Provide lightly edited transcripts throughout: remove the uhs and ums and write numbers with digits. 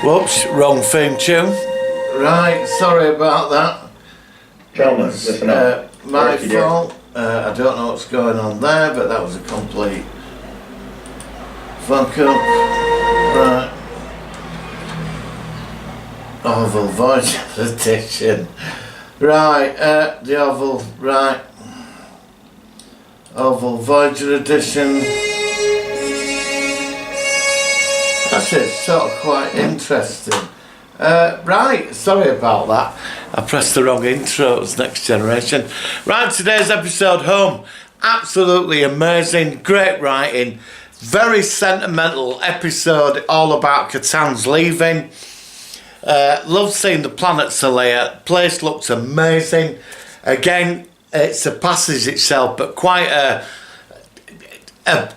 Whoops, wrong theme tune. Right, sorry about that. Gentlemen, listen up. My fault. I don't know what's going on there, but that was a complete fuck up. Right. Orville Voyager edition. Right, the Orville, right. Orville Voyager edition. Actually, it's sort of quite interesting. Right, sorry about that. I pressed the wrong intro, it was Next Generation. Right, today's episode, Home. Absolutely amazing, great writing, very sentimental episode, all about Catan's leaving. Love seeing the planet Solea. Place looks amazing. Again, it surpasses itself, but quite a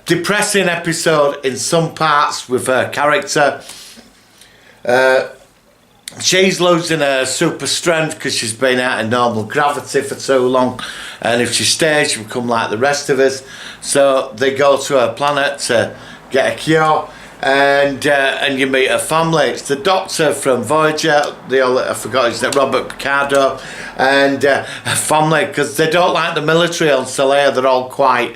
depressing episode in some parts with her character. She's losing her super strength because she's been out of normal gravity for too long, and if she stays she'll become like the rest of us. So they go to her planet to get a cure, and you meet her family. It's the Doctor from Voyager, I forgot his name, Robert Picardo, and her family, because they don't like the military on Solea. They're all quite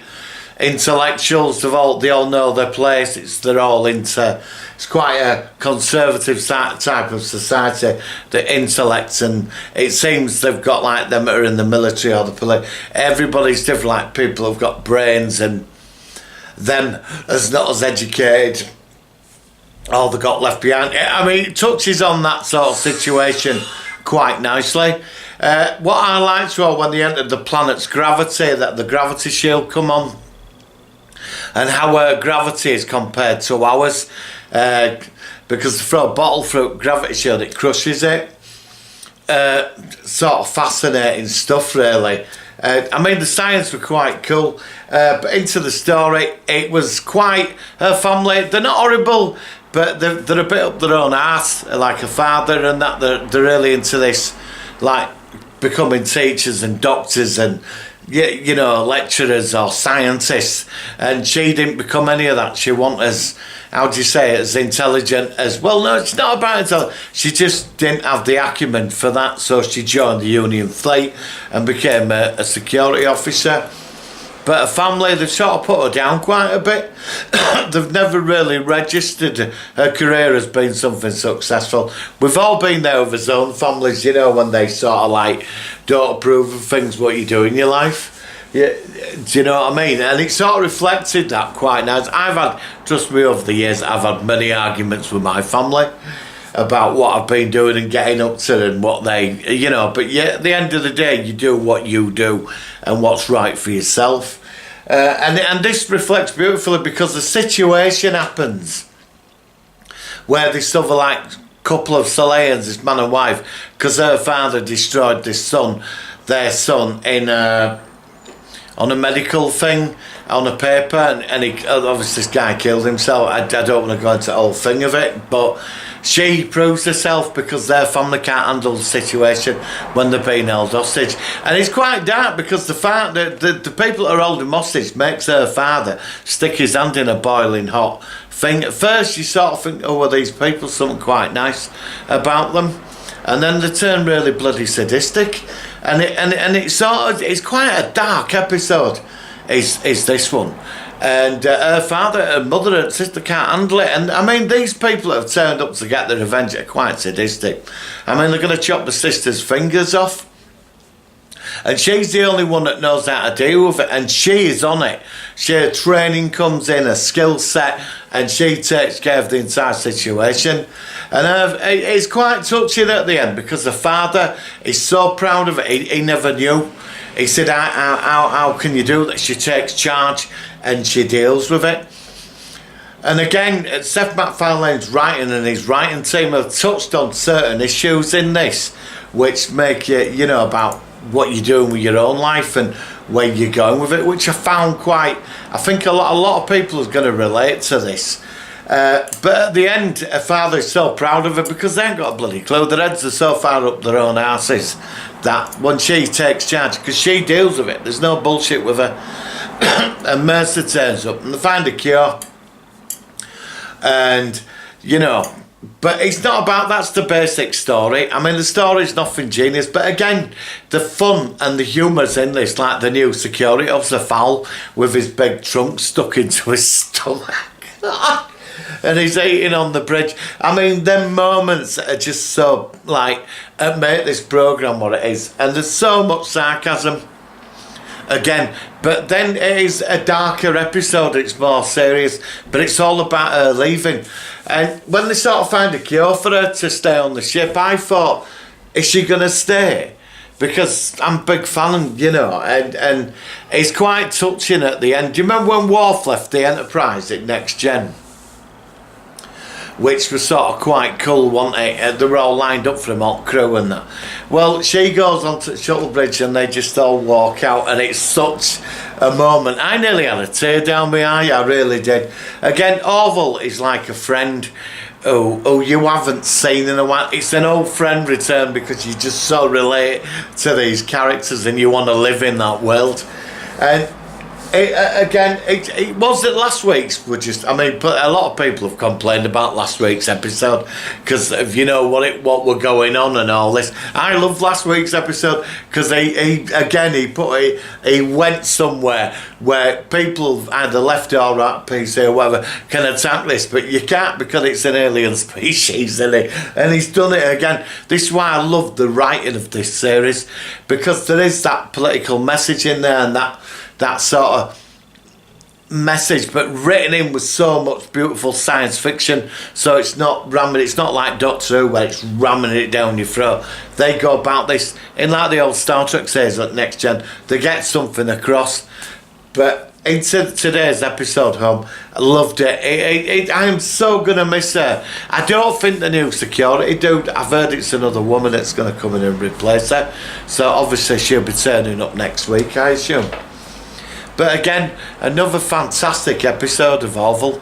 intellectuals. They all know their place. They're all into. It's quite a conservative type of society, the intellect, and it seems they've got like them that are in the military or the police. Everybody's different. Like people have got brains, and them as not as educated, all they got left behind. I mean, it touches on that sort of situation quite nicely. What I liked was when they entered the planet's gravity, that the gravity shield come on, and how her gravity is compared to ours, because they throw a bottle through gravity shield, it crushes it. Sort of fascinating stuff, really. I mean, the science were quite cool, but into the story, it was quite, her family, they're not horrible, but they're a bit up their own arse, like her father and that. They're really into this, like becoming teachers and doctors and you know, lecturers or scientists, and she didn't become any of that. She wasn't as, how do you say it, as intelligent as, well, no, it's not about intelligence. She just didn't have the acumen for that, so she joined the Union Fleet and became a security officer. But her family, they've sort of put her down quite a bit. They've never really registered her career as being something successful. We've all been there with his own families, you know, when they sort of like don't approve of things what you do in your life. Yeah, do you know what I mean? And it sort of reflected that quite nice. Trust me, over the years, I've had many arguments with my family about what I've been doing and getting up to and what they, you know, but yeah, at the end of the day, you do what you do and what's right for yourself. And this reflects beautifully because the situation happens where this other like couple of Soleans, this man and wife, because her father destroyed their son in on a medical thing, on a paper, and he, obviously this guy killed himself. I don't want to go into the whole thing of it, but she proves herself because their family can't handle the situation when they're being held hostage. And it's quite dark because the people that are holding hostage makes her father stick his hand in a boiling hot thing. At first you sort of think, oh, well, these people, something quite nice about them. And then they turn really bloody sadistic. And it's quite a dark episode, is this one. And her father and mother and sister can't handle it. And I mean, these people that have turned up to get their revenge are quite sadistic. I mean, they're going to chop the sister's fingers off. And she's the only one that knows how to deal with it. And she is on it. Her training comes in, a skill set, and she takes care of the entire situation. And it's quite touching at the end because the father is so proud of it. He never knew. He said, how can you do that? She takes charge and she deals with it. And again, Seth MacFarlane's writing and his writing team have touched on certain issues in this, which make you know, about what you're doing with your own life and where you're going with it, which I found quite, I think a lot of people are going to relate to this. But at the end, her father's so proud of her because they ain't got a bloody clue. Their heads are so far up their own arses that when she takes charge, because she deals with it, there's no bullshit with her. And Mercer turns up and they find a cure. And, you know, But it's not about, that's the basic story. I mean, the story's nothing genius, but again, the fun and the humour's in this, like the new security officer Fowl with his big trunk stuck into his stomach. And he's eating on the bridge. I mean, them moments are just so, like, make this programme what it is. And there's so much sarcasm. Again, but then it is a darker episode, it's more serious, but it's all about her leaving. And when they sort of find a cure for her to stay on the ship, I thought, is she going to stay? Because I'm a big fan, you know, and it's quite touching at the end. Do you remember when Worf left the Enterprise at Next Gen? Which was sort of quite cool, wasn't it? They were all lined up for him, all crew and that. Well, she goes onto the shuttle bridge and they just all walk out, and it's such a moment. I nearly had a tear down my eye, I really did. Again, Orville is like a friend who you haven't seen in a while. It's an old friend return because you just so relate to these characters and you want to live in that world. And it wasn't last week's. But a lot of people have complained about last week's episode because of, you know, what were going on and all this. I loved last week's episode because he went somewhere where people either left or right PC or whatever can attack this, but you can't because it's an alien species, isn't it? And he's done it again. This is why I love the writing of this series, because there is that political message in there and that sort of message, but written in with so much beautiful science fiction, so it's not ramming, it's not like Doctor Who where it's ramming it down your throat. They go about this in like the old Star Trek says at Next Gen, they get something across. But into today's episode, home, I loved it. I am so gonna miss her. I don't think the new security dude, I've heard it's another woman that's gonna come in and replace her, so obviously she'll be turning up next week, I assume. But again, another fantastic episode of Orville,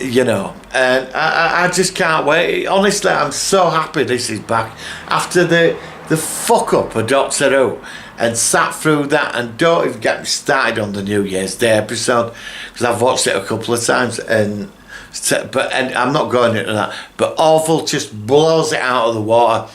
you know, and I just can't wait. Honestly, I'm so happy this is back after the fuck up of Doctor Who, and sat through that. And don't even get me started on the New Year's Day episode because I've watched it a couple of times, and I'm not going into that. But Orville just blows it out of the water.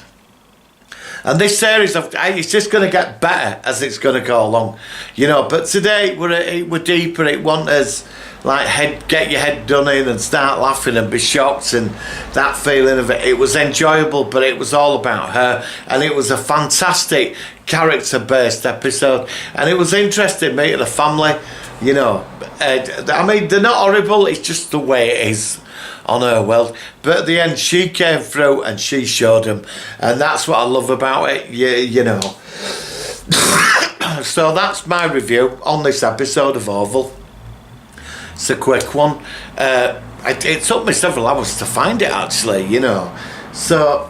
And this series, it's just going to get better as it's going to go along, you know. But today we're deeper. It wasn't as like get your head done in and start laughing and be shocked and that feeling of it. It was enjoyable, but it was all about her, and it was a fantastic character-based episode, and it was interesting meeting the family, you know. I mean, they're not horrible. It's just the way it is on her world, but at the end she came through and she showed him, and that's what I love about it, you know. So that's my review on this episode of Orville. It's a quick one. It took me several hours to find it, actually, you know, so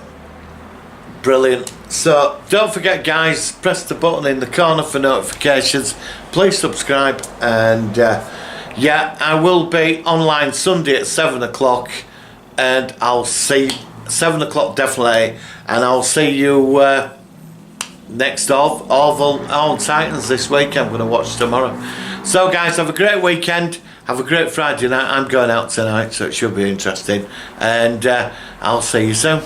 brilliant. So don't forget, guys, press the button in the corner for notifications, please subscribe, and yeah, I will be online Sunday at 7 o'clock, and I'll see 7 o'clock definitely, and I'll see you next Orville on Titans this week. I'm going to watch tomorrow. So guys, have a great weekend, have a great Friday night. I'm going out tonight, so it should be interesting, and I'll see you soon.